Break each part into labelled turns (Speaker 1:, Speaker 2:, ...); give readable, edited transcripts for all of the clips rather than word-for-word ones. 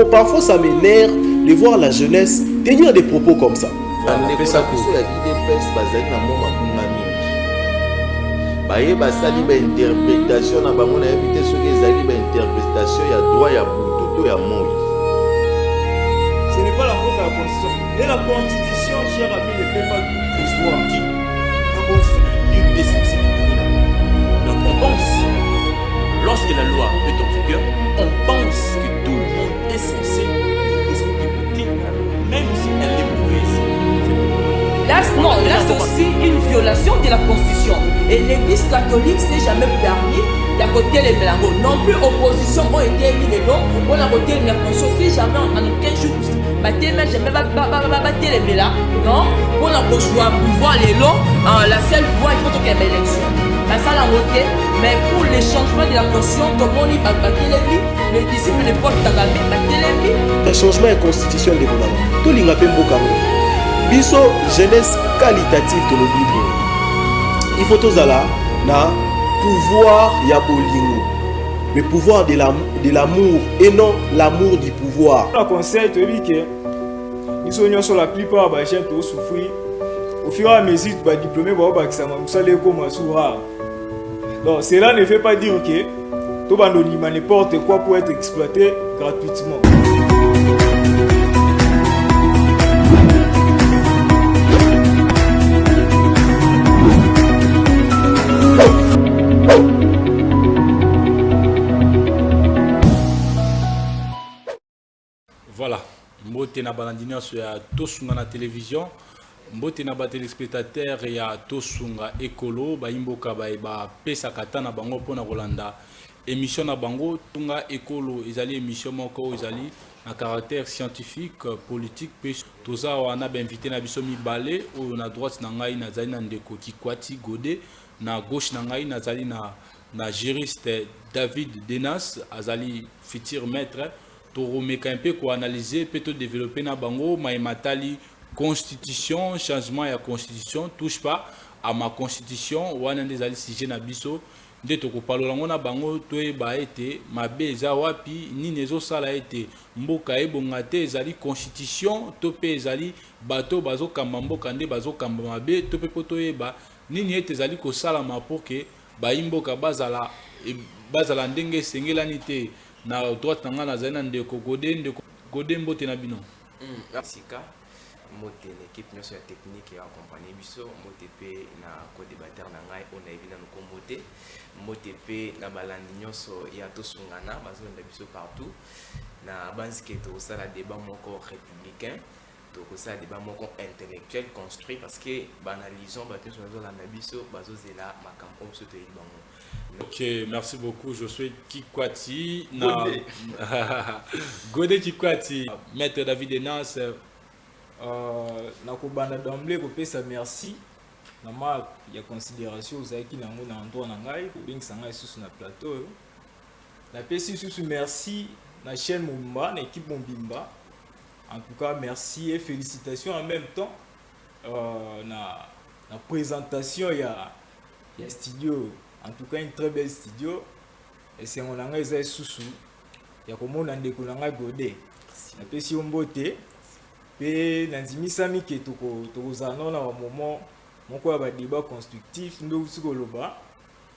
Speaker 1: Parfois, ça m'énerve de voir la jeunesse tenir des propos comme ça.
Speaker 2: Ce n'est pas la faute de la Constitution. Et la Constitution, cher ami, ne peut pas tout prévoir. La Constitution est censée dominer. Donc on pense, lorsque la loi est en vigueur, on pense que tout le monde est censé respecter, même si elle est mauvaise.
Speaker 3: Là, non, là c'est aussi une violation de la Constitution. Et l'Église catholique s'est jamais permis d'à côté les mélanges. Non plus opposition ont été mis les noms. On a voté la Constitution. Si jamais en aucun jour, jamais battre les mélanges. Non, on a choisi pouvoir les lots. La seule voie, il faut qu'il y ait une élection. Ça l'a voté. Mais pour les changements de la Constitution, comment on y va battre les disciples de Paul Kagame battre les.
Speaker 1: Le changement de constitution de Boulama. Tout le monde a biso jeunesse qualitative de l'Oblibo. Il faut tous aller na pouvoir ya bolingo, le pouvoir de l'amour et non l'amour du pouvoir.
Speaker 2: Le conseil te dit que ils sont sur la plupart des gens qui souffrir au fur et à mesure que les diplômés vont aller comme soura. Donc cela ne veut pas dire que tout le monde n'importe quoi pour être exploité gratuitement.
Speaker 4: Voilà, mbote na balandina sur ya tosunga na télévision, mbote na ba téléspectateurs ya tosunga ekolo ba imboka ba pesa kata na bango pona Rolanda émission na bango tunga ekolo ezali émission moko ezali na caractère scientifique politique pe toza wana ba invité na biso mibale o na droite na ngai na zali na ndeko Kikwati Godé na gauche na ngai na zali na juriste David Denas azali futur maître toromeka un peu ko analyser peut développer na bango matali constitution changement ya constitution touche pas à ma constitution wana des ali sujet na biso nde to ko palolango na bango to e ba ete mabe eza wapi nini ezo sala ete mboka ebonga te ezali constitution to pe ezali bato bazo kamba mboka nde bazo kamba mabe to pe poto eba nini ete ezali ko sala ma pour que ba imboka bazala ndenge sengelani te na droite nanga na zana ndeko Godé mbote na bino
Speaker 5: sika mote l'équipe nyonso ya technique ya accompagner biso mote pe na co-débatteur na ngai on a évidemment no kombote mote pe na balandi nyonso ya tosungana bazonda biso partout na banzike to sala débat moko républicain to sala débat moko intellectuel construit parce que banalisons bato sur la biso bazozela makambo biso to yibango.
Speaker 4: Ok, merci beaucoup. Je suis Kikwati. Godé Kikwati. Maître David Denas.
Speaker 2: Nakobanda d'emblée kopesa merci. Nama ya considération ozaki nango na endroit na ngai kobengisa ngai susu na plateau. Na pesi susu merci na chaîne Mobimba, na équipe Mobimba. En tout cas, merci et félicitations en même temps. Na présentation ya studio. En tout cas, une très belle studio. Et c'est mon langage est sous. Il y a comme on a ndeko nanga Godé. Na pesi ombote. Pe nanzimi sami ke toko zano na moment moko ya ba débat constructif ndo sikoloba.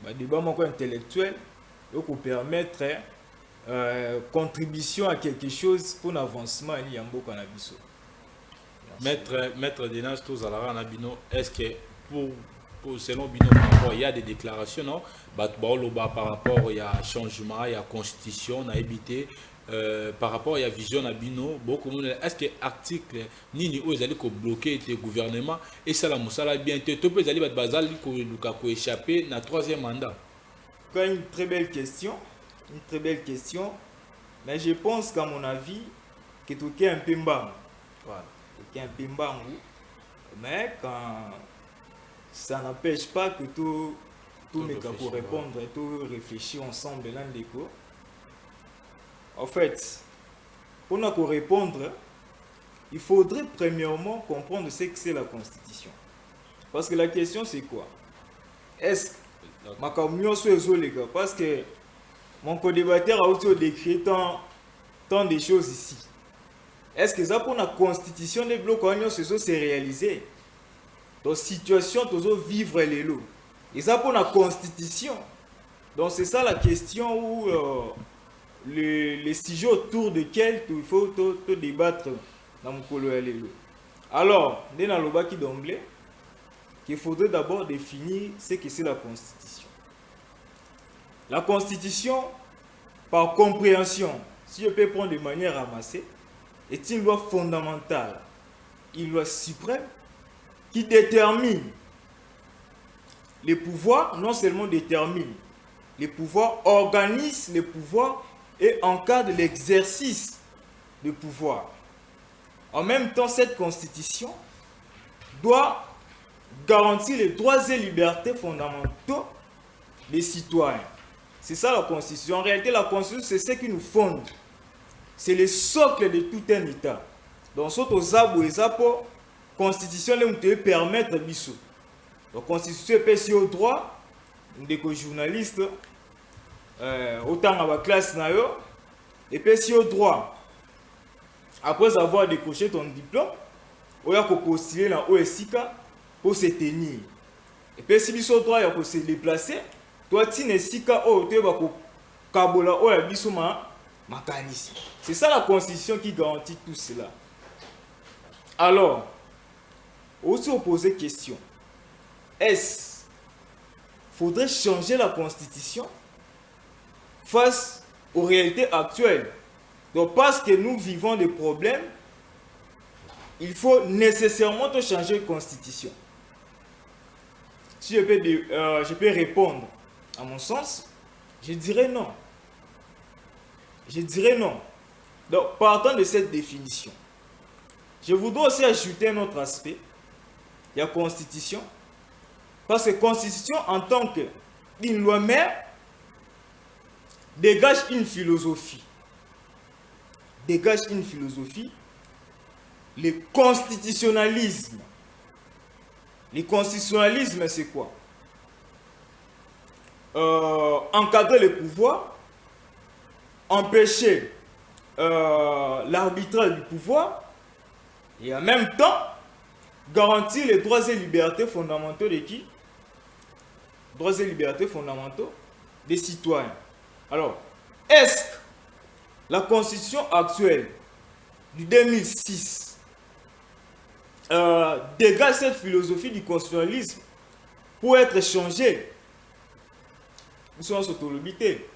Speaker 2: Ba débat moko intellectuel donc permettre contribution à quelque chose pour l'avancement ya mboka na biso.
Speaker 4: Maître Denas tozalaka na bino est-ce que selon Bino par rapport, il y a des déclarations, non? Par rapport, il y a changement, il y a constitution, on a évité. Par rapport, il y a vision à Bino. Beaucoup de est-ce que l'article Nini ou ils bloquer le gouvernement et ça la moussala bientôt. Tout peut aller bazali ko échapper na troisième mandat.
Speaker 2: Une très belle question, une très belle question. Mais je pense qu'à mon avis, que tout est un peu mbang. Voilà, tout est un peu mbang. Mais quand ça n'empêche pas que tout mes cas pour répondre et tout réfléchir ensemble l'un des cours. En fait, pour nous répondre, il faudrait premièrement comprendre ce que c'est la Constitution. Parce que la question c'est quoi? Est-ce que parce que mon co-débatteur a aussi décrit tant de choses ici. Est-ce que ça pour la constitution des blocs c'est réalisé? Dans situation, toujours vivre les lots. Et ça pour la constitution. Donc c'est ça la question où les sujets autour desquels il faut te débattre dans mon colloque. Alors, dans le baki d'anglais, il faudrait d'abord définir ce que c'est la constitution. La constitution, par compréhension, si je peux prendre de manière ramassée, est une loi fondamentale, une loi suprême qui détermine les pouvoirs, non seulement détermine les pouvoirs, organise les pouvoirs et encadre l'exercice de pouvoir. En même temps, cette constitution doit garantir les droits et libertés fondamentaux des citoyens. C'est ça la constitution. En réalité, la constitution, c'est ce qui nous fonde. C'est le socle de tout un État. Donc, ce que les apports, constitution nous permettre biso. La constitution peut si au droit, des journalistes, autant à la classe et puis si au droit. Après avoir décroché ton diplôme, on a postulé dans l'OSIK pour se tenir. Et puis si biso droit, il faut se déplacer. Toi, tu n'es pas c'est ça la constitution qui garantit tout cela. Alors, aussi on pose question. Est-ce qu'il faudrait changer la constitution face aux réalités actuelles? Donc parce que nous vivons des problèmes, il faut nécessairement changer de constitution. Si je peux répondre à mon sens, je dirais non. Je dirais non. Donc, partant de cette définition, je voudrais aussi ajouter un autre aspect. Il y a constitution. Parce que constitution, en tant qu'une loi mère, dégage une philosophie. Dégage une philosophie. Le constitutionnalisme. Le constitutionnalisme, c'est quoi? Encadrer les pouvoirs, empêcher l'arbitrage du pouvoir et en même temps garantir les droits et libertés fondamentaux de qui? Droits et libertés fondamentaux des citoyens. Alors, est-ce que la constitution actuelle du 2006 dégage cette philosophie du constitutionnalisme pour être changée? Nous sommes autolobité.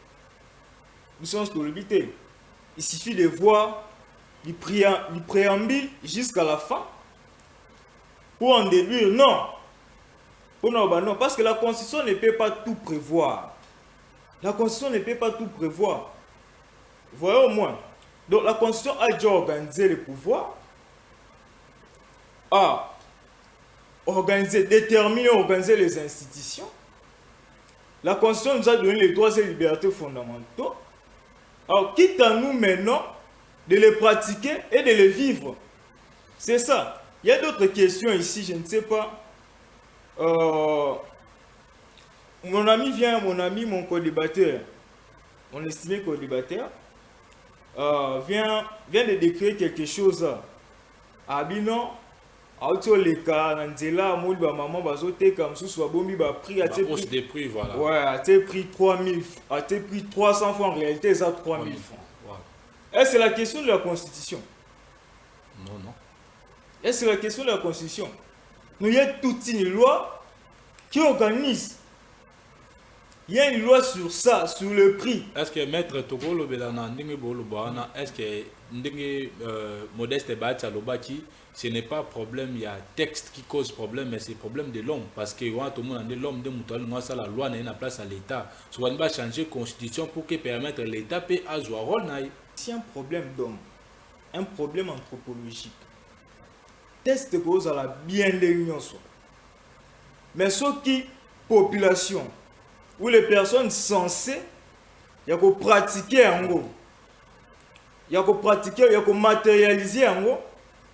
Speaker 2: Nous sommes autolobité. Il suffit de voir du préambule jusqu'à la fin pour en déduire non. Non, parce que la Constitution ne peut pas tout prévoir. La Constitution ne peut pas tout prévoir. Vous voyez au moins. Donc la Constitution a déjà organisé les pouvoirs, a organisé, déterminé, organiser les institutions. La Constitution nous a donné les droits et libertés fondamentaux. Alors, quitte à nous maintenant de les pratiquer et de les vivre. C'est ça. Il y a d'autres questions ici, je ne sais pas. Mon ami, mon co-débatteur, mon estimé co-débatteur, vient de décrire quelque chose. Ah, non. Autoleka Nandela Moulba maman bazote comme sous bombi ba prix à
Speaker 4: hausse des prix voilà.
Speaker 2: Ouais, à tes prix 3000 à tes prix 300 francs en réalité ça 3000 francs. Voilà. Est-ce que c'est la question de la constitution?
Speaker 4: Non.
Speaker 2: Est-ce que c'est la question de la constitution? Nous y a toute une loi qui organise. Il y a une loi sur ça, sur le prix.
Speaker 4: Est-ce que maître Togolo Belana ndenge bolo bana est-ce que ndenge Modeste Bacha Lobaki ce n'est pas problème, il y a texte qui cause problème, mais c'est problème de l'homme. Parce que l'homme de Moutoual, la loi n'a pas place à l'État. Soit on va changer la constitution pour que permettre l'État de jouer un rôle.
Speaker 2: C'est un problème d'homme, un problème anthropologique. Test cause à la bienveillance. Mais ce qui, population, ou les personnes censées, il y a qu'on pratiquer en gros. Il y a qu'on pratiquer, il y a qu'on matérialiser en gros.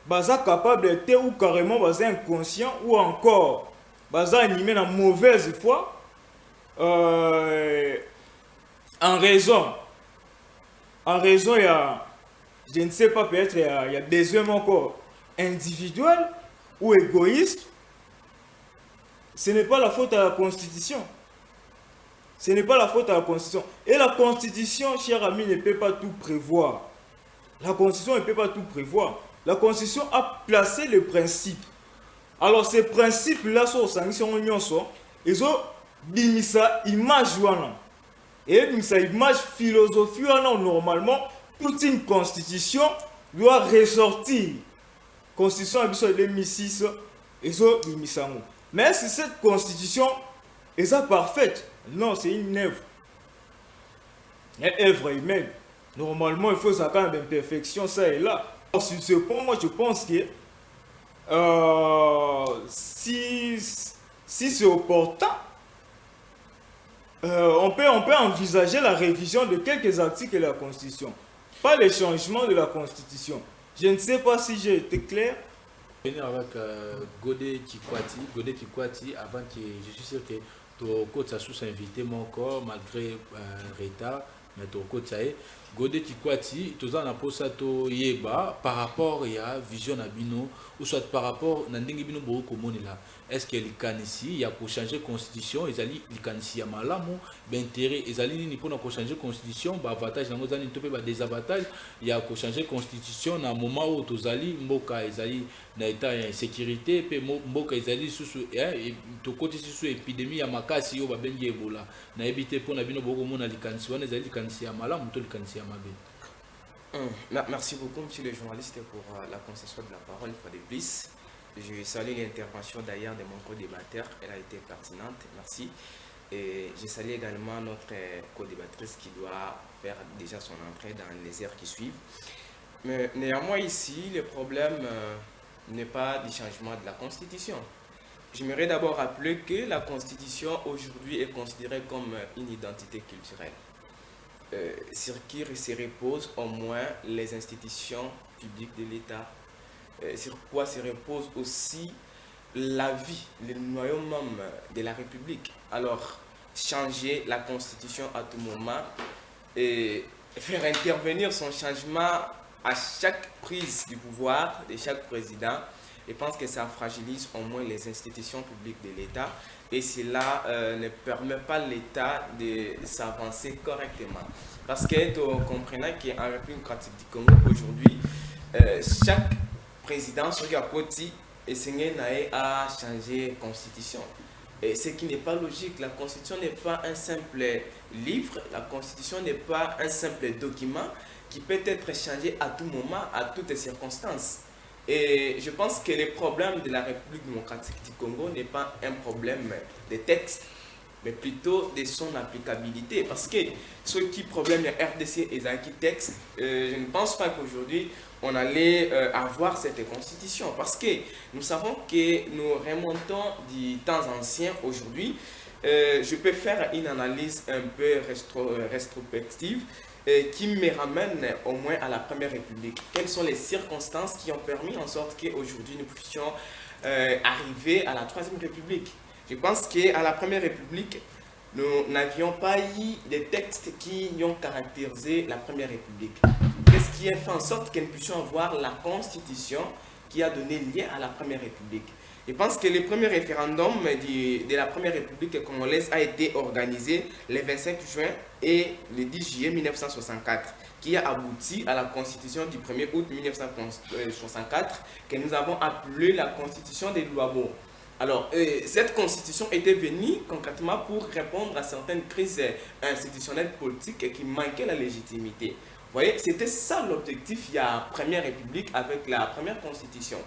Speaker 2: Baza capable d'être ou carrément baza inconscient ou encore baza animé dans mauvaise foi en raison il y a je ne sais pas, peut-être il y a besoin encore individuel ou égoïste, ce n'est pas la faute à la Constitution. Ce n'est pas la faute à la Constitution. Et la Constitution, cher ami, ne peut pas tout prévoir. La Constitution ne peut pas tout prévoir. La Constitution a placé les principes. Alors ces principes-là sont sanctions ils ont bimisa image wana. Et bimisa image philosophie wana normalement toute une constitution doit ressortir. Constitution a besoin de 2006 ils ont bimisa. Mais si cette constitution est parfaite, non, c'est une œuvre. Une œuvre humaine. Normalement, il faut ça quand même d'imperfection, ça et là. Sur ce point, moi je pense que si c'est opportun, on peut envisager la révision de quelques articles de la Constitution. Pas le changement de la Constitution. Je ne sais pas si j'ai été clair.
Speaker 4: Venir avec Godé Kikwati, avant que je suis sûr que ton coach a sous-invité mon corps, malgré retard, mais ton coach a Godé Kikwati, tout ça n'a pas ça yeba par rapport à vision Nabino ou soit par rapport à Nandingibino Boko Monila. Est-ce que les canisi, il y a pour changer constitution, ils allaient les canisi à malamu, d'intérêt, ils allaient ni pour changer constitution, bah avantage, dans nos années topé bah désavantage, il y a pour changer constitution, dans moment où tous allaient, mboka ils allaient dans état insécurité, puis mboka ils allaient sous et tout côté sous épidémie à makasi au bah bengi ebola, na éviter pour Nabino Boko Mona les canisi, on les allaient canisi à malamu, tout les canisi à mabé.
Speaker 5: Merci beaucoup, monsieur le journaliste, pour la concession de la parole, une fois de plus. Je salue l'intervention d'ailleurs de mon co-débatteur, elle a été pertinente, merci. Et je salue également notre co-débattrice qui doit faire déjà son entrée dans les heures qui suivent. Mais néanmoins ici, le problème n'est pas du changement de la Constitution. J'aimerais d'abord rappeler que la Constitution aujourd'hui est considérée comme une identité culturelle. Sur qui se reposent au moins les institutions publiques de l'État, sur quoi se repose aussi la vie, le noyau même de la République. Alors, changer la Constitution à tout moment et faire intervenir son changement à chaque prise du pouvoir de chaque président, je pense que ça fragilise au moins les institutions publiques de l'État et cela ne permet pas l'État de s'avancer correctement. Parce que vous comprenez qu'en République démocratique du Congo aujourd'hui, chaque président sur Gapoti essaie à changer la constitution. Et ce qui n'est pas logique, la constitution n'est pas un simple livre, la constitution n'est pas un simple document qui peut être changé à tout moment, à toutes circonstances. Et je pense que le problème de la République démocratique du Congo n'est pas un problème de texte, mais plutôt de son applicabilité. Parce que ce qui problème de RDC et Zaki texte, je ne pense pas qu'aujourd'hui on allait avoir cette constitution. Parce que nous savons que nous remontons du temps ancien aujourd'hui. Je peux faire une analyse un peu rétrospective qui me ramène au moins à la Première République. Quelles sont les circonstances qui ont permis en sorte qu'aujourd'hui nous puissions arriver à la Troisième République? Je pense qu'à la Première République, nous n'avions pas eu des textes qui ont caractérisé la Première République. Qu'est-ce qui a fait en sorte que nous puissions avoir la Constitution qui a donné lieu à la Première République? Je pense que le premier référendum de la Première République congolaise a été organisé le 25 juin et le 10 juillet 1964, qui a abouti à la Constitution du 1er août 1964, que nous avons appelée la Constitution des Luabo. Alors, cette constitution était venue concrètement pour répondre à certaines crises institutionnelles politiques qui manquaient la légitimité. Vous voyez, c'était ça l'objectif il y a la Première République avec la première constitution.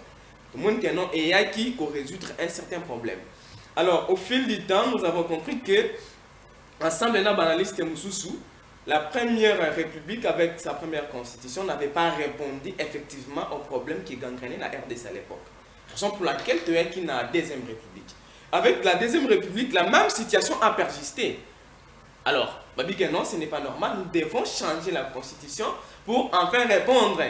Speaker 5: Tout le monde a et a qui pour résoudre un certain problème. Alors, au fil du temps, nous avons compris que, ensemble de l'analyste Moussoussou, la Première République avec sa première constitution n'avait pas répondu effectivement aux problèmes qui gangrenaient la RDC à l'époque. Raison pour laquelle tu es qui n'a la Deuxième République. Avec la Deuxième République, la même situation a persisté. Alors, Babi non, ce n'est pas normal. Nous devons changer la Constitution pour enfin répondre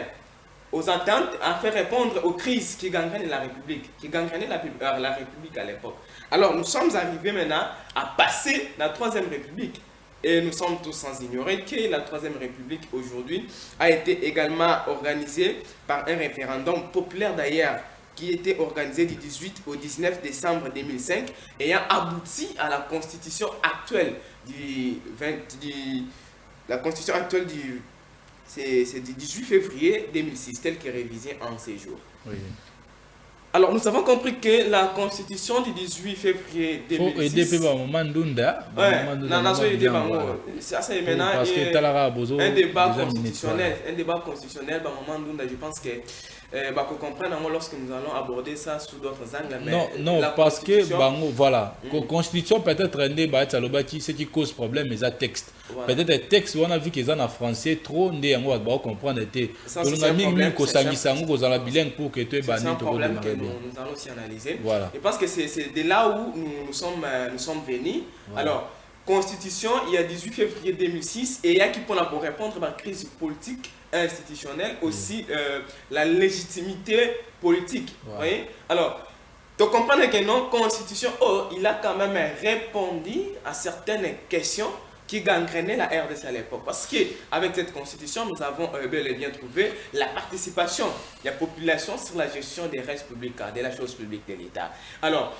Speaker 5: aux attentes, enfin répondre aux crises qui gangrenaient la République, qui gangrenaient la République à l'époque. Alors, nous sommes arrivés maintenant à passer la Troisième République. Et nous sommes tous sans ignorer que la Troisième République aujourd'hui a été également organisée par un référendum populaire d'ailleurs qui était organisé du 18 au 19 décembre 2005 ayant abouti à la constitution actuelle la constitution actuelle c'est du 18 février 2006 telle que révisée en ces jours.
Speaker 4: Oui.
Speaker 5: Alors, nous avons compris que la constitution du 18 février 2006...
Speaker 4: Il faut aider le moment d'Unda.
Speaker 5: Ça, c'est maintenant un débat constitutionnel. Un débat constitutionnel, je pense que qu'on comprenne lorsque nous allons aborder ça sous d'autres angles.
Speaker 4: Non, parce que, voilà, la constitution peut-être ce qui cause problème, mais c'est texte. Peut-être le texte, on a vu qu'ils sont en français, trop, on va comprendre.
Speaker 5: C'est un
Speaker 4: bilingue pour que tu aies
Speaker 5: problème que nous allons aussi analyser. Voilà. Et parce que c'est de là où nous sommes venus. Voilà. Alors, constitution, il y a 18 février 2006, et il y a qui pour répondre à la crise politique institutionnelle, aussi la légitimité politique. Voilà. Alors, tu comprends que non, constitution, il a quand même répondu à certaines questions qui gangrenaient la RDC à l'époque. Parce qu'avec cette constitution, nous avons bel et bien trouvé la participation de la population sur la gestion des restes publics, de la chose publique de l'État. Alors,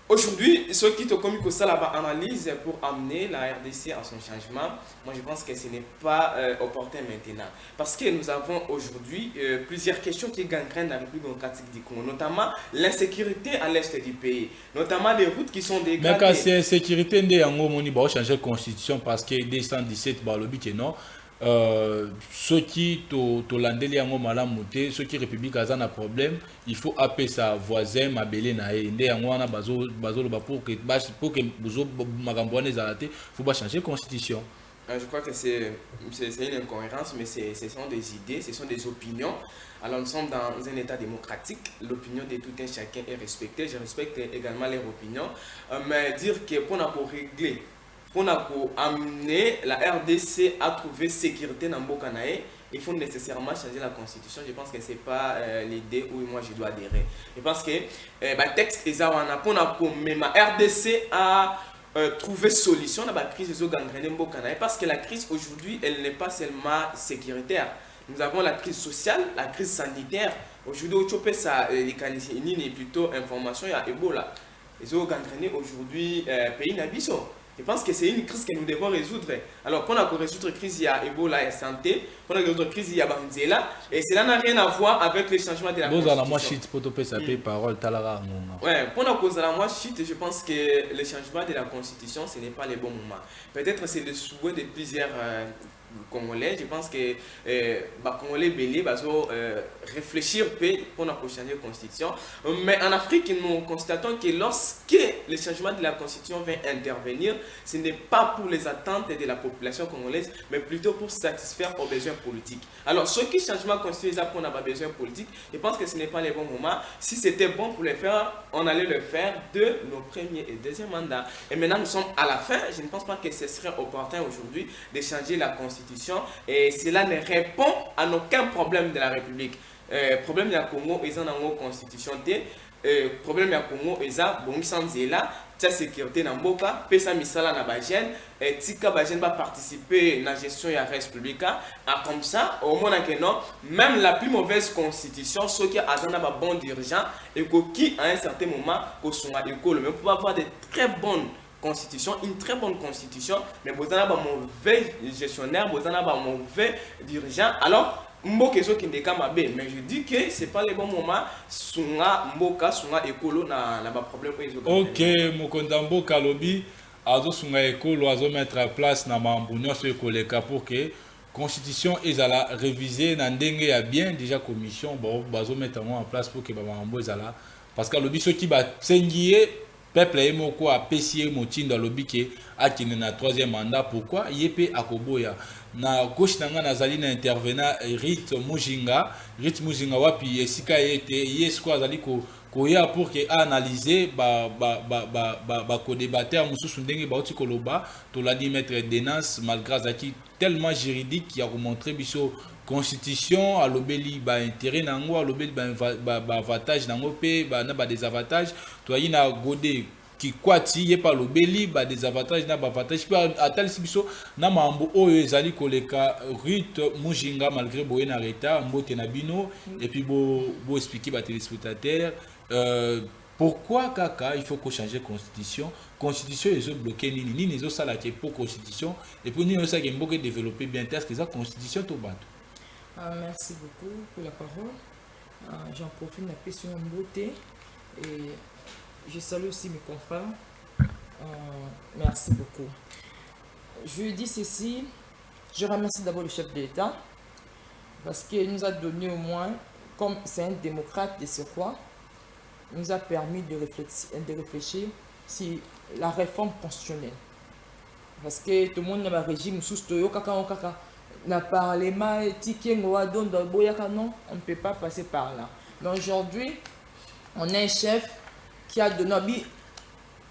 Speaker 5: aujourd'hui, ceux qui ont commis que ça là-bas analyse pour amener la RDC à son changement, moi je pense que ce n'est pas opportun maintenant. Parce que nous avons aujourd'hui plusieurs questions qui gangrènent la République démocratique du Congo, notamment l'insécurité à l'est du pays, notamment les routes qui sont dégradées.
Speaker 4: Mais quand c'est insécurité, on va changer la constitution parce que 217, le but est non. Ceux qui tolandeli yango malamu te ceux qui république a un problème il faut appeler sa voisin mabele na ye nde yango wana bazo pour que bozo makambo wana ezala te faut pas changer constitution.
Speaker 5: Je crois que c'est une incohérence, mais ce sont des idées, ce sont des opinions. Alors nous sommes dans un état démocratique, l'opinion de tout un chacun est respectée, je respecte également leurs opinions, mais dire que pour régler, pour amener la RDC à trouver sécurité dans Mbokanae, il faut nécessairement changer la constitution. Je pense que ce n'est pas l'idée où moi je dois adhérer. Je pense que le texte est là pour la RDC à trouver solution à la crise de Mbokanae, parce que la crise aujourd'hui, elle n'est pas seulement sécuritaire. Nous avons la crise sociale, la crise sanitaire. Aujourd'hui, au Tchopé, ça, les canisiennes, plutôt information, il y a Ebola. Les eaux gangrénées aujourd'hui, pays n'abisso. Je pense que c'est une crise que nous devons résoudre. Alors, pour résoudre la crise, il y a Ebola et santé. Pour résoudre la crise, il y a Banzela. Et cela n'a rien à voir avec les changements de la constitution. Pour cause de la moi je pense que les changements de la constitution, ce n'est pas le bon moment. Peut-être c'est le souhait de plusieurs Congolais. Je pense que les Congolais belés vont réfléchir pour changer la constitution. Mais en Afrique, nous constatons que lorsque le changement de la constitution vient intervenir, ce n'est pas pour les attentes de la population congolaise, mais plutôt pour satisfaire aux besoins politiques. Alors, ce qui changement constitutionnel pour nos besoins politiques, je pense que ce n'est pas le bon moment. Si c'était bon pour le faire, on allait le faire de nos premiers et deuxièmes mandats. Et maintenant, nous sommes à la fin. Je ne pense pas que ce serait opportun aujourd'hui de changer la constitution. Et cela ne répond à aucun problème de la République. Problème de la Congo, ils ont une constitution. Problème de la Congo, ils ont la sécurité dans Mboka, pesa misala na bagène, tika bagène va participer à la gestion de la République. Comme ça, au moins que non, même la plus mauvaise constitution, ceux qui ont un bon dirigeant et qui à un certain moment, mais pour avoir de très bonnes constitution, une très bonne constitution, mais vous avez un mauvais gestionnaire, vous avez un mauvais dirigeant. Alors, Mboka qui n'est pas mais je dis que ce n'est pas le bon moment. Sunga Mboka, Sunga Ekolo na problème.
Speaker 4: Ok, Mokonda Mboka lobby, azo Sunga Ekolo, azo mettre en place na mambunyo sur Ekoleka pour que constitution est à la réviser na ndenge ya bien déjà commission bon bazo mettre en place pour que mambo ezala parce que lobby ceux qui ba sengier peuple est moko a pesier motindo lobby ke akine na troisième mandat pourquoi yepe akoboya na gauche nanga nazali na intervenant Rit Mujinga wapi esika ete yesko azali ko ya pour que analyser ba co-débatteur mususu ndenge ba koloba to la dit mettre Denance malgré zaki tellement juridique qui a montré biso constitution à l'obéli ba intérêt nango à l'obéli ba avantage nango pe ba na ba désavantage to yina godé qui kwati ye pa lobeli ba des avantages na ba avantages pa atalisi biso na mambo oyo ezali koleka Ruth Mujinga malgré boye na reta mbote na bino et puis bo expliquer ba téléspectateurs pourquoi kaka il faut qu'on change constitution ils ont bloqué nini ils ont ça là qui pour constitution et puis nous ça qui mboke développer bien est-ce que ça constitution to bato.
Speaker 3: Merci beaucoup pour la parole. J'en profite de la question en beauté et je salue aussi mes confrères. Merci beaucoup. Je dis ceci, je remercie d'abord le chef de l'État parce qu'il nous a donné au moins, comme c'est un démocrate de ce quoi, il nous a permis de réfléchir sur la réforme constitutionnelle. Parce que tout le monde a un régime sous kaka. Na parlement non, on ne peut pas passer par là. Mais aujourd'hui, on a un chef qui a donné,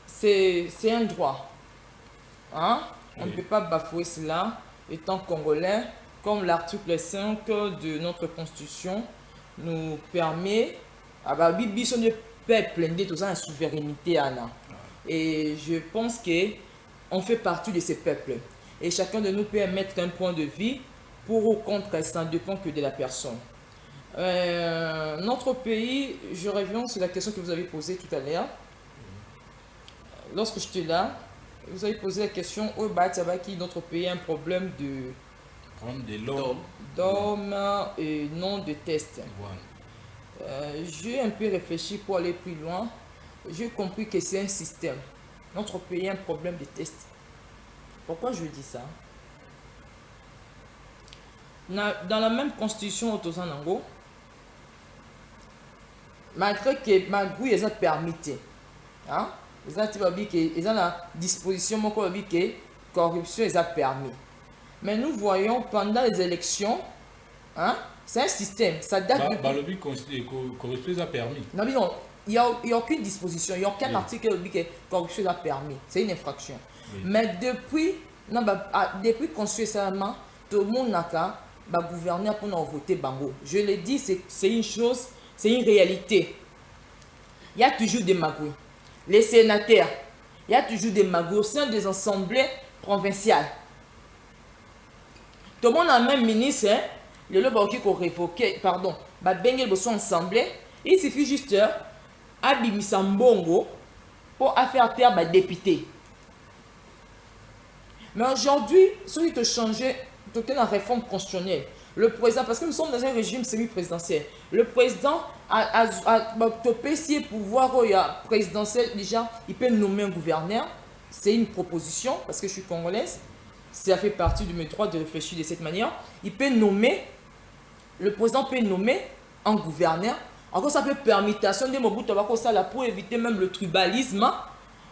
Speaker 3: c'est un droit. Hein? On ne peut pas bafouer cela, étant congolais, comme l'article 5 de notre constitution nous permet, de peuple, tout ça, la souveraineté. Et je pense qu'on fait partie de ces peuples. Et chacun de nous peut émettre un point de vue pour ou contre, ça ne dépend que de la personne. Notre pays, je reviens sur la question que vous avez posée tout à l'heure. Lorsque j'étais là, vous avez posé la question, notre pays a un problème d'hommes et non de tests. J'ai un peu réfléchi pour aller plus loin. J'ai compris que c'est un système. Notre pays a un problème de tests. Pourquoi je dis ça? Dans la même constitution Otozanango, malgré que Magui est permis, hein? Ils ont la disposition que corruption est permis. Mais nous voyons pendant les élections, hein? C'est un système, ça date de...
Speaker 4: corruption est permis.
Speaker 3: Non, mais non, il n'y a aucune disposition, il n'y a aucun article qui dit que corruption est permis. C'est une infraction. Oui. Mais depuis constitutionnellement, tout le monde n'a gouverner pour nous voter bango. Je le dis, c'est une chose, c'est une réalité. Il y a toujours des magouilles. Les sénateurs, il y a toujours des magouilles au sein des assemblées provinciales. Tout le monde a même ministre, hein, le lobby qui a révoqué, pardon, Bengel Bosso assemblée, il suffit juste à Bimisambongo pour faire taire les députés. Mais aujourd'hui, celui qui a changé toute la réforme constitutionnelle, le président, parce que nous sommes dans un régime semi-présidentiel, le président a topé si pouvoir présidentiel, déjà, il peut nommer un gouverneur. C'est une proposition, parce que je suis congolaise, ça fait partie de mes droits de réfléchir de cette manière. Il peut nommer, le président peut nommer un gouverneur. Encore ça peut permutation de Mobutu pour éviter même le tribalisme.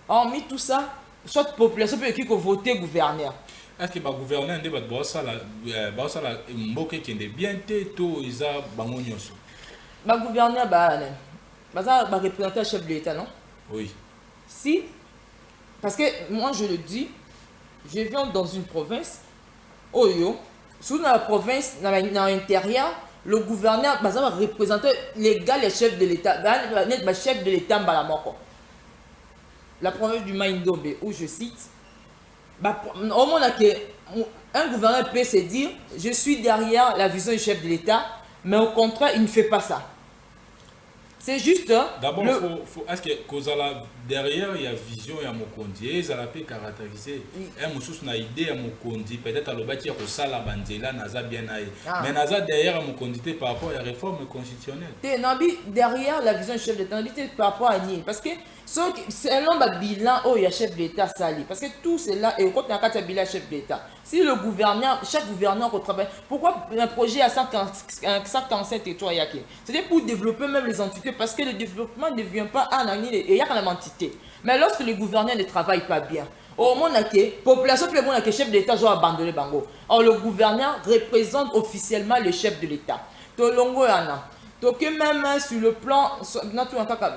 Speaker 3: Hormis tout ça, soit la population peut écrire voter gouverneur.
Speaker 4: Est-ce que le gouverneur de la Mboke qui est bien tout isa bangonyoso?
Speaker 3: Le gouverneur va représenter le chef de l'État, non?
Speaker 4: Oui.
Speaker 3: Si, parce que moi je le dis, je viens dans une province, Oyo, sous la province, dans l'intérieur, le gouverneur va représenter les gars, les chefs de l'État, le chef de l'État Mbalamoko. La province du Maïndombe, où je cite, au moins un gouverneur peut se dire, je suis derrière la vision du chef de l'État, mais au contraire, il ne fait pas ça. C'est juste...
Speaker 4: D'abord, est-ce que derrière, il y a vision, il y a Mokondi, ils ont caractérisé. Un moussous n'a idée à Mokondi, peut-être à l'obati, il y a Kosala Bandela, Naza bien aïe. Mais Naza derrière Mokondi par rapport à la réforme constitutionnelle.
Speaker 3: Derrière la vision du chef de l'État, par rapport à Nîmes. Parce que c'est un nombre de bilan où il y a chef de l'État sali. Parce que tout cela est au côté d'un bilan chef de l'État. Si le gouverneur, chaque gouverneur travaille, pourquoi un projet à 147 territoires yaki? C'est pour développer même les entités, parce que le développement ne vient pas à Nani et il y a une entité. Mais lorsque le gouverneur ne travaille pas bien, au moins la population peut dire que le chef de l'État doit abandonner Bango. Or le gouverneur représente officiellement le chef de l'État. Tolongo yana. Donc même sur le plan,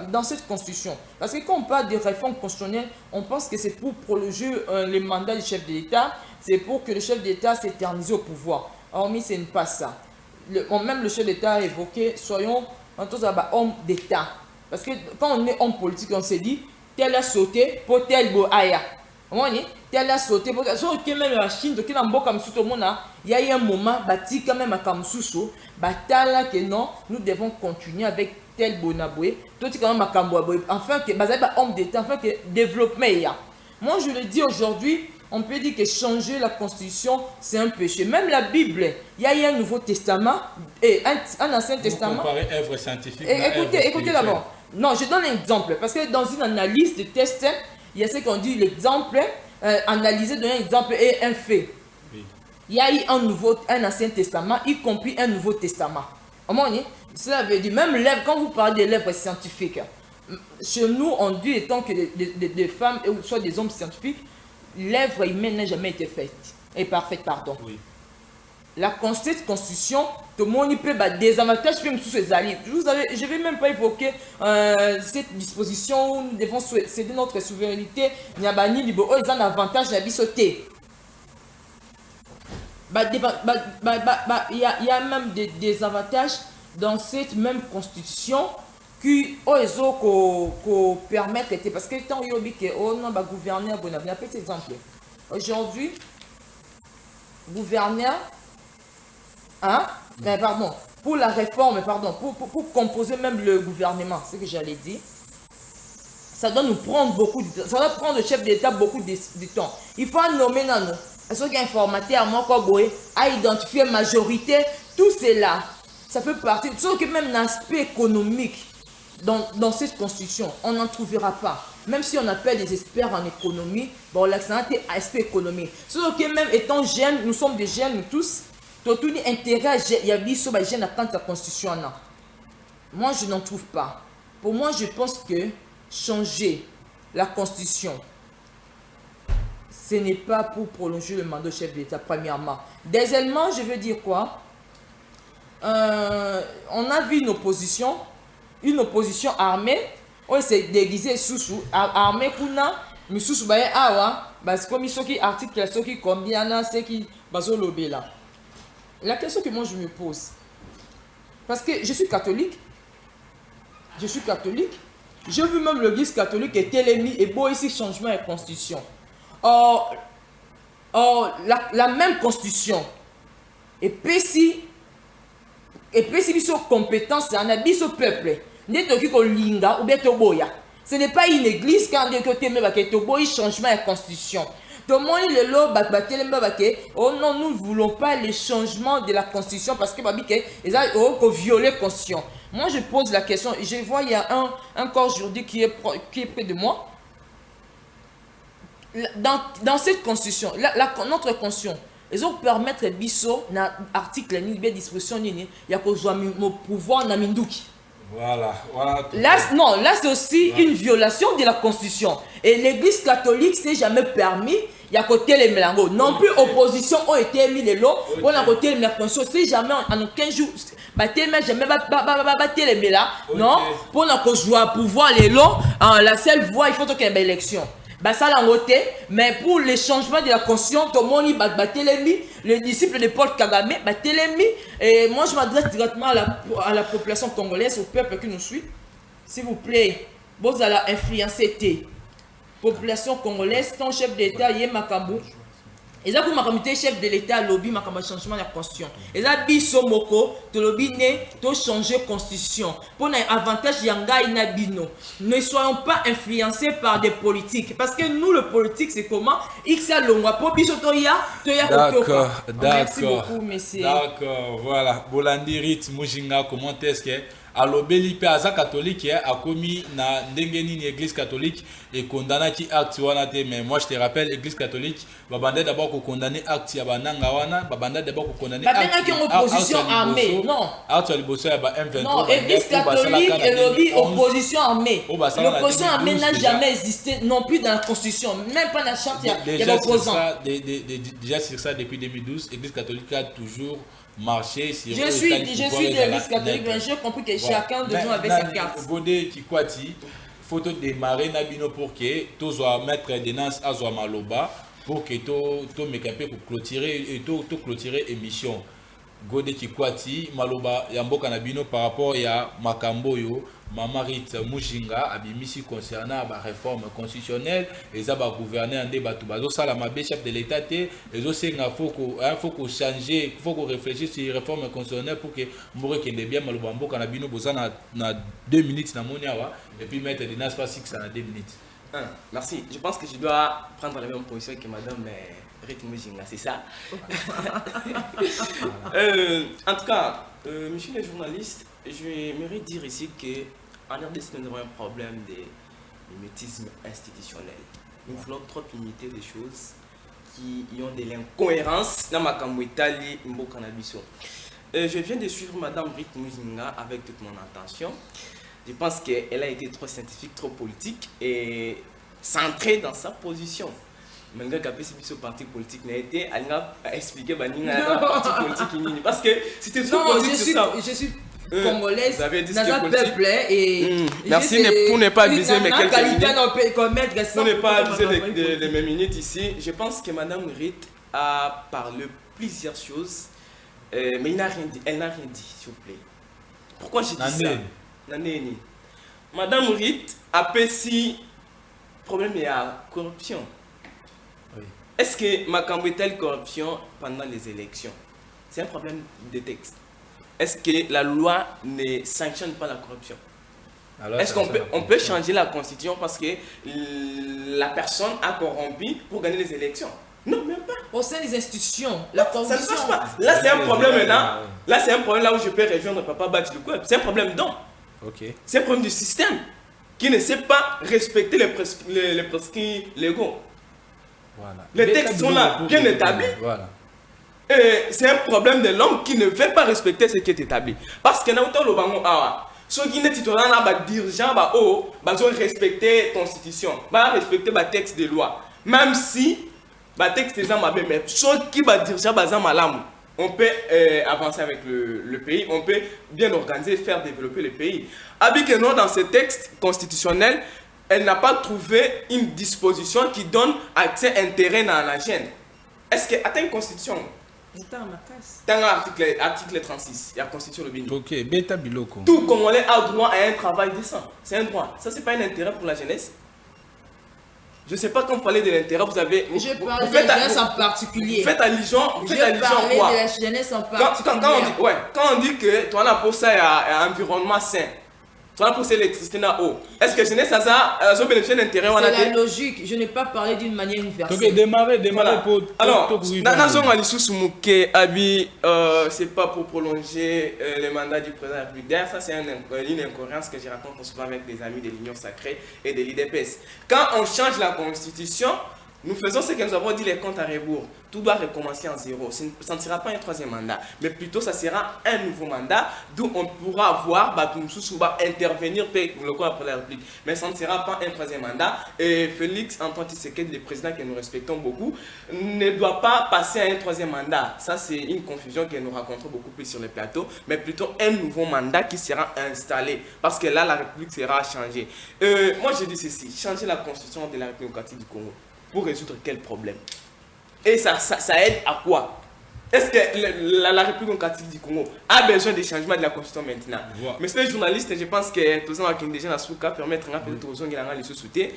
Speaker 3: dans cette constitution, parce que quand on parle de réforme constitutionnelle, on pense que c'est pour prolonger les mandats du chef de l'État, c'est pour que le chef de l'État s'éternise au pouvoir. Hormis, ce n'est pas ça. Même le chef d'État a évoqué, soyons hommes d'État. Parce que quand on est homme politique, on s'est dit, tel a sauté pour tel bo aya. Tel a sauté pour tel. Sauf que même la Chine, qui n'a pas comme tout le monde, il y a eu un moment, bâti quand même à Kamsuso, batala que non, nous devons continuer avec tel bonaboué, tout quand même à Kamboaboué, enfin que, basé par homme d'État, enfin que développement il y a. Moi je le dis aujourd'hui, on peut dire que changer la constitution, c'est un péché. Même la Bible, il y a eu un Nouveau Testament et un Ancien Testament.
Speaker 4: Comparer œuvre scientifique.
Speaker 3: Écoutez d'abord. Non, je donne un exemple. Parce que dans une analyse de test, il y a ce qu'on dit l'exemple, analyser, donner un exemple et un fait. Oui. Il y a eu un Ancien Testament, y compris un Nouveau Testament. Cela veut dire, même l'œuvre, quand vous parlez de l'œuvre scientifique, chez nous, on dit étant que des femmes, ou soit des hommes scientifiques, l'œuvre humaine n'a jamais été faite. Et parfaite, pardon. Oui. La constitution, tout le monde peut des avantages même sous ces alliés. Je ne vais même pas évoquer cette disposition où nous devons céder notre souveraineté. Il y a un avantage à sauter. Il y a même des avantages dans cette même constitution qui permettent, parce que tant qu'il y a un gouverneur, petit exemple. Aujourd'hui, gouverneur, pour la réforme, pour composer même le gouvernement, c'est ce que j'allais dire, ça doit nous prendre beaucoup de temps, ça doit prendre le chef d'État beaucoup de temps. Il faut nommer ceux qui informateur à identifier majorité, tout cela, ça fait partie, sauf que même l'aspect économique, dans cette constitution, on n'en trouvera pas. Même si on appelle des experts en économie, bon, l'accent est aspect économique. Sauf que même étant jeunes, nous sommes des jeunes, nous tous, tout intérêt, il y a des jeunes à la constitution. Moi, je n'en trouve pas. Pour moi, je pense que changer la constitution, ce n'est pas pour prolonger le mandat du chef d'État, premièrement. Deuxièmement, je veux dire quoi? On a vu une opposition armée, on s'est déguisé sous armée kuna, mais sous baye awa, parce que ce qui article, ce qui combien, ce qui baso lobé là. La question que moi je me pose, parce que je suis catholique, j'ai vu même l'église catholique est émis et beau ici changement de constitution. Or la même constitution et puis si compétence en a biso peuple. Ce n'est pas une église quand il changement de constitution. Oh non, nous ne voulons pas les changements de la constitution parce que ils ont violé la constitution. Moi je pose la question, je vois il y a un corps juridique qui est près de moi. Dans cette constitution, notre constitution, ils ont permettre biso na article ni bien disposition ni il y a mon pouvoir na minduki.
Speaker 4: Voilà.
Speaker 3: Là c'est aussi une violation de la constitution et l'église catholique s'est jamais permis il y a côté les mélanges non plus opposition ont été mis les lots on a côté la constitution c'est jamais en 15 jours tellement jamais les mélanges non pour la jouer pouvoir les lots la seule voie il faut qu'il y ait une élection. Ça l'a voté, mais pour les changements de la constitution, tout le monde les disciples de Paul Kagame, et moi je m'adresse directement à la population congolaise, au peuple qui nous suit. S'il vous plaît, vous allez influencer la population congolaise, ton chef d'État, Yé Makambu. Et ça, pour ma chef de l'État, lobby, ma changement de la constitution. Et ça, biso moko, to lobby ne, changer constitution. Pour un avantage, yanga inabino. Ne soyons pas influencés par des politiques. Parce que nous, le politique, c'est comment? X a longwa. Pour biso toya,
Speaker 4: d'accord.
Speaker 3: Merci beaucoup, messieurs.
Speaker 4: D'accord, voilà. Bolandi Rit Mujinga, comment est-ce que alobeli pe aza catholique a commis na ndengeni ni église catholique et condamné qui acte wana te mais moi je te rappelle église catholique babanda d'abord ko condamner acte ya bananga wana babanda d'abord ko condamner acte
Speaker 3: qui en opposition armée non
Speaker 4: acte ya liboso ya ba M23
Speaker 3: non église catholique et lobby opposition armée l'opposition armée n'a jamais existé non plus dans la constitution même pas dans la charte il y a opposants
Speaker 4: déjà sur ça depuis 2012 église catholique a toujours marché sur
Speaker 3: je suis de l'église catholique mais j'ai compris que chacun de nous avait sa carte.
Speaker 4: Bodé Kikwati, photo démarrer Nabino pour que tous mettre des nances à Maloba pour que tout me capé pour clôturer et tout clôturer émission. Gode Kikwati maloba ya mboka na bino par rapport ya makambo yo Mama Rita Mujinga abimisi concernant la réforme constitutionnelle et ça va gouverner en débat tout bazo sala mabe chef de l'état té les osenga faut qu'on changer faut qu'on réfléchisse sur la réforme constitutionnelle pour que mbore kende bien maloba mboka na bino boza na 2 minutes na moniawa et puis mettre des pas 6 na 2 minutes.
Speaker 5: Merci. Je pense que je dois prendre la même position que madame Rita Mujinga, c'est ça. En tout cas, monsieur les journalistes, j'aimerais dire ici qu'en RDC, nous avons un problème de mimétisme institutionnel. Nous voulons trop imiter des choses qui ont de l'incohérence dans ma Kamwitali Mbo Cannabiso. Je viens de suivre madame Rita Mujinga avec toute mon attention. Je pense qu'elle a été trop scientifique, trop politique et centrée dans sa position. Malgré qu'après ce parti politique n'a été, elle n'a expliqué le parti politique parce que c'était trop politique sur ça.
Speaker 3: Je suis congolaise,
Speaker 5: vous avez dit
Speaker 3: dans un peuple et
Speaker 5: merci pour ne pas abuser mes quelques minutes.
Speaker 3: Pour
Speaker 5: ne pas abuser de mes minutes ici, je pense que madame Rita a parlé plusieurs choses, mais elle n'a rien dit, s'il vous plaît. Pourquoi j'ai dit ça? Madame Rita a péci problème de la corruption. Oui. Est-ce que Makambo est-elle corruption pendant les élections? C'est un problème de texte. Est-ce que la loi ne sanctionne pas la corruption? Est-ce qu'on peut changer la constitution parce que la personne a corrompu pour gagner les élections? Non, même pas.
Speaker 3: Au sein des institutions, la corruption.
Speaker 5: Ça ne passe pas. Là, c'est un problème maintenant. Là, c'est un problème là où je peux rejoindre Papa Bach du Koueb. C'est un problème d'homme. Okay. C'est un problème du système qui ne sait pas respecter les prescrits légaux. Voilà. Les textes sont là, bien établis. Voilà. C'est un problème de l'homme qui ne veut pas respecter ce qui est établi. Parce que nous avons ceux qui ne titulaires pas dirigeants doivent respecter la constitution, respecter le texte de loi. Même si le texte est mauvais, mais ceux qui dirigeants sont malades. On peut avancer avec le pays, on peut bien organiser, faire développer le pays. Abikeno, dans ce texte constitutionnel, elle n'a pas trouvé une disposition qui donne accès intérêt dans la chaîne. Est-ce que atteint une constitution? Dans l'article 36, il y a la constitution de Bénin.
Speaker 4: Ok, bêta biloko.
Speaker 5: Tout Congolais a droit à un travail décent. C'est un droit. Ça, c'est pas un intérêt pour la jeunesse. Je ne sais pas quand vous parlez de l'intérêt, vous avez...
Speaker 3: Je parle de la jeunesse en particulier.
Speaker 5: Vous faites allusion quoi?
Speaker 3: Je parlais de la jeunesse en particulier.
Speaker 5: Quand on dit que tu en as pour ça, il y a un environnement sain. Tu en as pour ça, l'électricité dans l'eau. Est-ce que la jeunesse a bénéficié d'intérêt?
Speaker 3: C'est la logique. Je n'ai pas parlé d'une manière universelle.
Speaker 4: Ok, démarrer pour...
Speaker 5: Alors, dans c'est pas pour prolonger le mandat du président de la République. D'ailleurs, ça c'est une incohérence que je raconte souvent avec des amis de l'Union Sacrée et de l'IDPS. Quand on change la constitution, nous faisons ce que nous avons dit, les comptes à rebours. Tout doit recommencer en zéro. Ça ne sera pas un troisième mandat, mais plutôt ça sera un nouveau mandat d'où on pourra avoir intervenir le corps après la République. Mais ça ne sera pas un troisième mandat. Et Félix Antoine Tshisekedi, le président que nous respectons beaucoup, ne doit pas passer à un troisième mandat. Ça, c'est une confusion que nous rencontrons beaucoup plus sur le plateau, mais plutôt un nouveau mandat qui sera installé. Parce que là, la République sera changée. Moi, je dis ceci, changer la constitution de la République démocratique du Congo. Pour résoudre quel problème? Et ça aide à quoi? Est-ce que la République démocratique du Congo a besoin de changements de la constitution maintenant? Monsieur les journalistes, je pense que tous les gens déjà dans ce cas permettent peut-être aux gens qui ont soutien.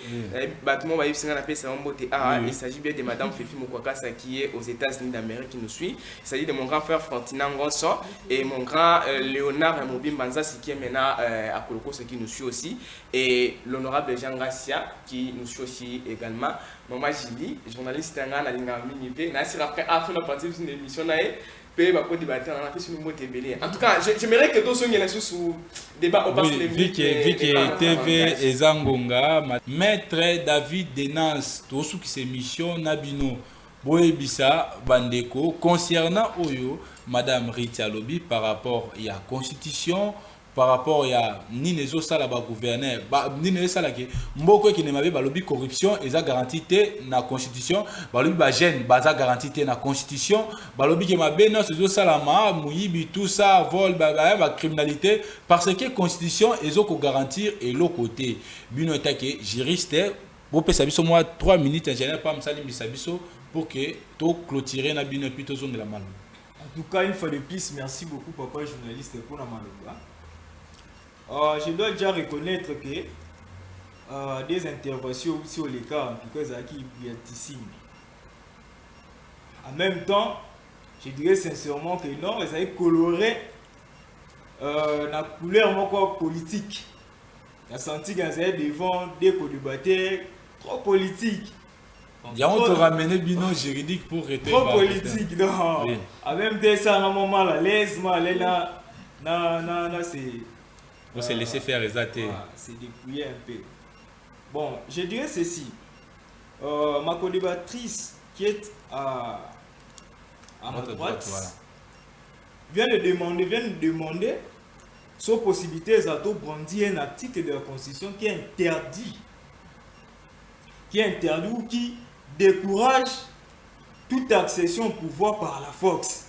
Speaker 5: Il s'agit bien de Madame Fifi Mokwakasa qui est aux États-Unis d'Amérique qui nous suit. Il s'agit de mon grand frère Frontinan Ngonson et mon grand Léonard Mobim Banzasi qui est maintenant à Koloko, qui nous suit aussi. Et l'honorable Jean Garcia qui nous suit aussi également. Maman Jili, journaliste en d'une émission. En tout cas, j'aimerais que tous ceux sous débat au passé
Speaker 4: Viki TV et Zangonga, Maître David Denance, tous ceux qui s'émission Nabino, Boebisa, Bandeko, concernant Oyo, Madame Rita Lobi par rapport à la Constitution. Par rapport à Nine Zosa la gouverneur, Nine Sala qui mboko qui ne m'avait pas lobby corruption et ça garantie na constitution, balobi ba jeune baza garantie na constitution, balobi qui m'a beno Zosa la ma muyibi tout ça vol ba criminalité parce que constitution ezoko garantir et l'autre côté bino take juriste bo pesa biso moi 3 minutes en général pas msali bisabiso pour que to clôturer na bino plutôt zongela mal.
Speaker 2: En tout cas, une fois de plus, merci beaucoup, papa journaliste, pour la maloba. Je dois déjà reconnaître que des interventions sur les cas, en tout cas, ça qui est ici. En même temps, je dirais sincèrement que non, ça est coloré la couleur politique. Il a senti qu'il y a devant des co-débatteurs trop politiques.
Speaker 4: Il y a on te ramener bino juridique pour rester.
Speaker 2: Trop politique, non.
Speaker 4: Oui.
Speaker 2: En même temps, ça, on est mal à l'aise, c'est.
Speaker 4: On s'est laissé faire les athées.
Speaker 2: C'est dépouillé un peu. Bon, je dirais ceci. Ma co-débattrice qui est à ma droite
Speaker 4: voilà.
Speaker 2: vient de demander sans possibilité de brandir un article de la Constitution qui interdit ou qui décourage toute accession au pouvoir par la force.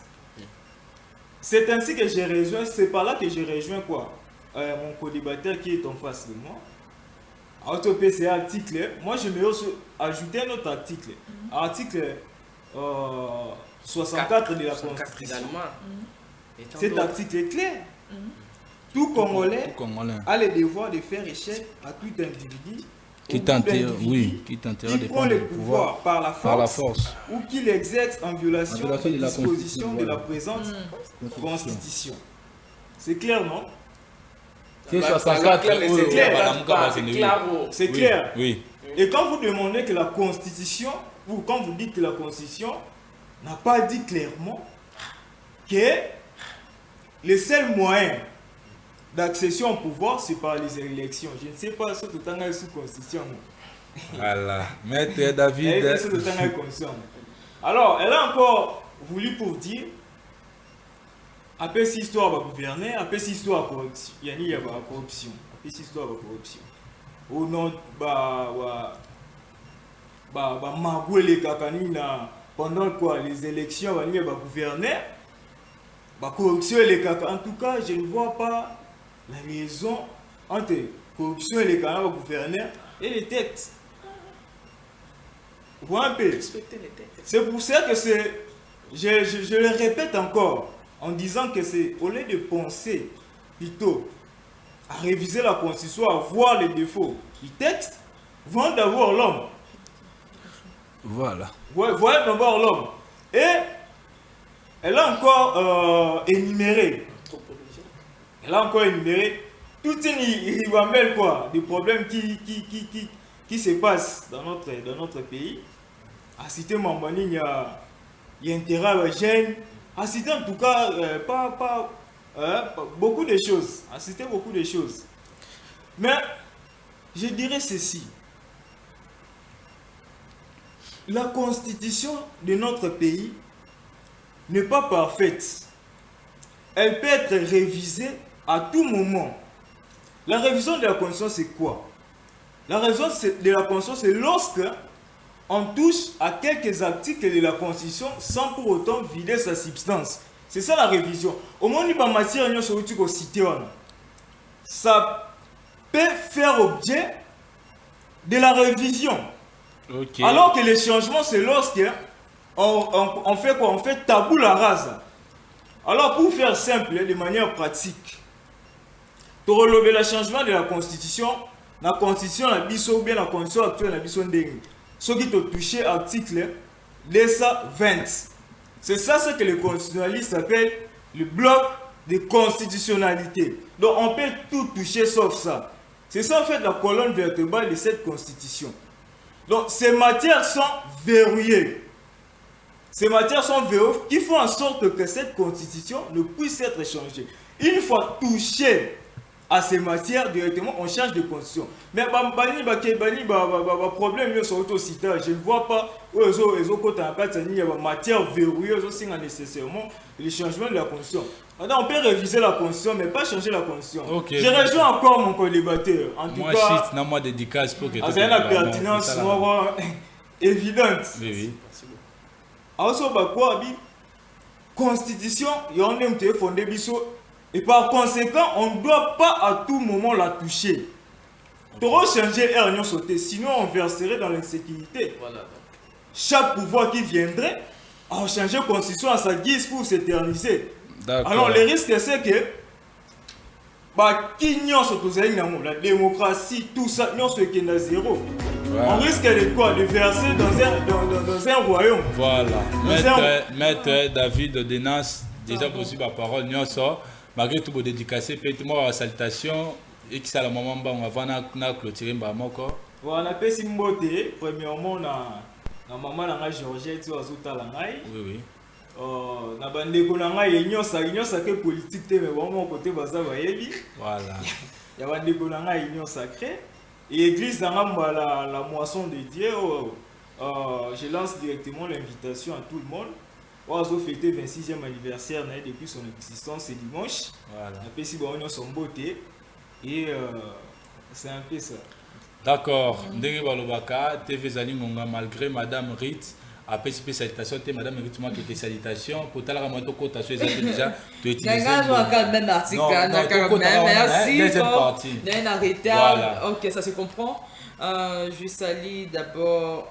Speaker 2: C'est ainsi que j'ai rejoint, c'est par là que j'ai rejoint quoi mon co-débatteur qui est en face de moi. Auto-PCA article, moi je vais aussi ajouter un autre article. Article 64 de la Constitution. Cet article est clair. Tout Congolais a le devoir de faire échec à tout individu
Speaker 4: qui tente de prendre le pouvoir
Speaker 2: par la force ou qui l'exerce en violation des dispositions de la présente Constitution. C'est clair, non?
Speaker 4: C'est 64,
Speaker 2: c'est clair.
Speaker 4: Oui.
Speaker 2: Et quand vous demandez que la Constitution, quand vous dites que la Constitution n'a pas dit clairement que le seul moyen d'accession au pouvoir, c'est par les élections. Je ne sais pas ce que tu as sous Constitution.
Speaker 4: Voilà. Maître David.
Speaker 2: Alors, elle a encore voulu pour dire, après cette histoire va gouverner, après cette histoire de corruption. Il y a corruption. Après cette histoire de corruption. Au nom Magoué Kakanina, pendant quoi les élections, il y a gouverner. Corruption et les caca. En tout cas, je ne vois pas la liaison entre corruption et les caca gouverneurs et les textes. Vous voyez un peu? C'est pour ça que c'est. Je le répète encore en disant que c'est au lieu de penser plutôt à réviser la Constitution, à voir les défauts du texte, voyons d'abord l'homme.
Speaker 4: Voilà.
Speaker 2: Voyons d'abord l'homme. Et elle a encore énuméré. Elle a encore énuméré toute une ribambelle quoi, des problèmes qui se passent dans notre pays. À citer Mambani, il y a intérêt à la gêne. À citer en tout cas beaucoup de choses. À citer beaucoup de choses. Mais je dirais ceci. La constitution de notre pays n'est pas parfaite. Elle peut être révisée à tout moment. La révision de la Constitution, c'est quoi? La révision de la Constitution, c'est lorsque on touche à quelques articles de la Constitution sans pour autant vider sa substance. C'est ça la révision. Au moment où la matière est citée, ça peut faire objet de la révision. Okay. Alors que les changements, c'est lorsque on fait quoi? On fait tabula rasa. Alors pour faire simple, de manière pratique, pour relever le changement de la Constitution, la Constitution, la biso, bien la Constitution actuelle, la biso ndenge. Ce qui te touché article 220. C'est ça ce que les constitutionnalistes appellent le bloc de constitutionnalité. Donc on peut tout toucher sauf ça. C'est ça en fait la colonne vertébrale de cette Constitution. Donc ces matières sont verrouillées. Ces matières sont verrouillées qui font en sorte que cette Constitution ne puisse être changée. Une fois touché à ces matières, directement, on change de constitution. Mais problème, je ne vois pas où les matières verrouillées nécessairement le changement de la constitution. On peut réviser la constitution, mais pas changer la constitution. Okay. Je rejoins encore mon co-débatteur. En tout cas,
Speaker 4: moi, dédicace pour que tu
Speaker 2: aies la pertinence évidente.
Speaker 4: Oui.
Speaker 2: Alors, constitution, il y a un fondé biso. Et par conséquent, on ne doit pas à tout moment la toucher. Pour changer l'air, sauter, sinon on verserait dans l'insécurité. Voilà. Chaque pouvoir qui viendrait à changer la constitution à sa guise pour s'éterniser.
Speaker 4: D'accord.
Speaker 2: Alors le risque c'est que qui la démocratie, tout ça, nous sommes à zéro.
Speaker 4: Ouais.
Speaker 2: On risque de quoi? De verser dans un royaume.
Speaker 4: Voilà. Maître David Denas, déjà possible la parole, nous sommes, malgré tout, pour dédicacer, peut-être la salutation, et qui ça la maman, on va clôturer encore.
Speaker 2: Voilà, pesi mbote, premièrement, na maman na Georgette, tu as
Speaker 4: Oui, oui.
Speaker 2: na bandeko na ngai nyonso ke politique te mais vraiment côté baza bayebi
Speaker 4: Voilà.
Speaker 2: ya bandeko na ngai union sacrée et église na ngamba la moisson de Dieu. Je lance directement l'invitation à tout le monde. On a fêté 26e anniversaire depuis son existence ce dimanche.
Speaker 4: Voilà.
Speaker 2: Na pesi ba nyonso mbote et c'est un peu ça.
Speaker 4: D'accord. Ndenge balobaka TV Zali Ngonga malgré madame Rit après cette salutation madame Rit moi qui était salutation pour ta la moto quota déjà tu utiliser
Speaker 3: même article merci
Speaker 4: deuxième partie
Speaker 3: voilà. OK, ça se comprend. Je salue d'abord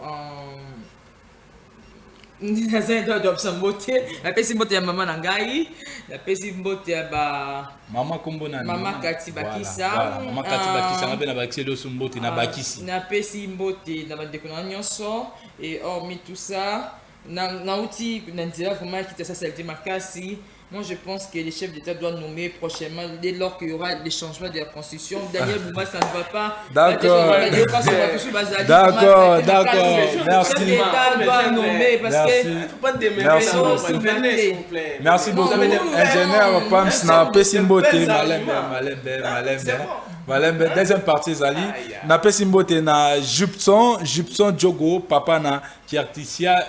Speaker 3: naza d'option beauté la pesi mbote ya maman nangai la pesi mbote ya ba
Speaker 4: mama kombo na
Speaker 3: mama Kati Bakisa
Speaker 4: mama Kati Bakisa ngabe na bakisi lo mbote na bakisi
Speaker 3: na pesi mbote na bandeko na nyonso et hormis tout ça na outil na ndira vraiment qui ça c'est makasi. Moi, je pense que les chefs d'État doivent nommer prochainement, dès lors qu'il y aura des changements de la Constitution. Daniel Bouma, ça ne va pas.
Speaker 4: D'accord. Merci.
Speaker 3: L'État doit nommer parce que.
Speaker 4: Merci beaucoup. Ingénieur Pams na Pesimbote. Malembe. Deuxième partie, Zali. Na Pesimbote na Jupson Djogo, papa na Kiarticia.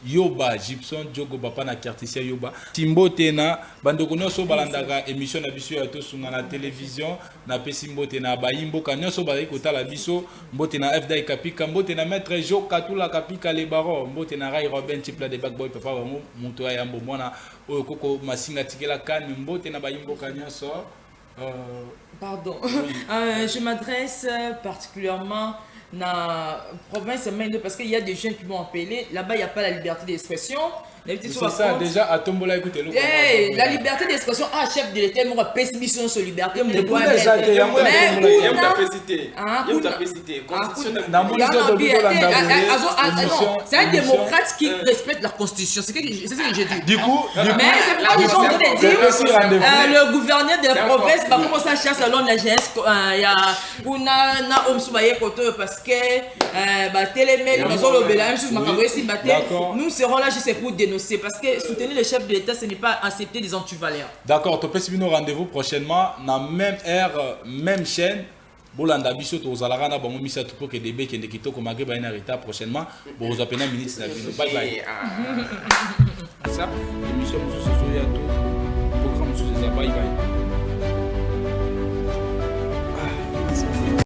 Speaker 4: Yoba, Gibson, Djogo, Papa na Kertisia Yoba. Timbote na bandoko nyonso balandaka émission na biso ya tosunga na télévision na pesi mbote na bayimboka nyonso bazali kotala biso mbote na FDI Kapika mbote na maître Jo Katula Kapika les barons mbote na Ray Robin Chipla de Backboy papa wa muto ya yambo mwana oyo koko masinga tikela kan mbote na bayimboka nyonso.
Speaker 3: Pardon. Je m'adresse particulièrement dans la province parce qu'il y a des jeunes qui m'ont appelé. Là-bas, il n'y a pas la liberté d'expression.
Speaker 4: C'est ça, déjà, à Tombola, écoutez.
Speaker 3: La liberté d'expression, chef de l'État, moi, mission sur liberté.
Speaker 4: Mais où
Speaker 3: c'est un démocrate qui respecte la Constitution. C'est ce que j'ai dit.
Speaker 4: Du coup,
Speaker 3: mais c'est pas du tout de dire le gouverneur de la province va commencer à chercher selon la GS. Il y a una Omsubaye Koto parce que nous serons là juste pour dénoncer. Parce que soutenir les chefs de l'État, ce n'est pas accepter des antivaleurs. D'accord, tu peux suivre rendez-vous prochainement dans la même heure, même chaîne. Bolanda biso to zalaka na bango misa tout pour que débé qui ndekito ko magé ba ina reta prochainement pour vous appeler minutes na bino. Bye bye. Ça, émission sous ya tout programme sous bye bye.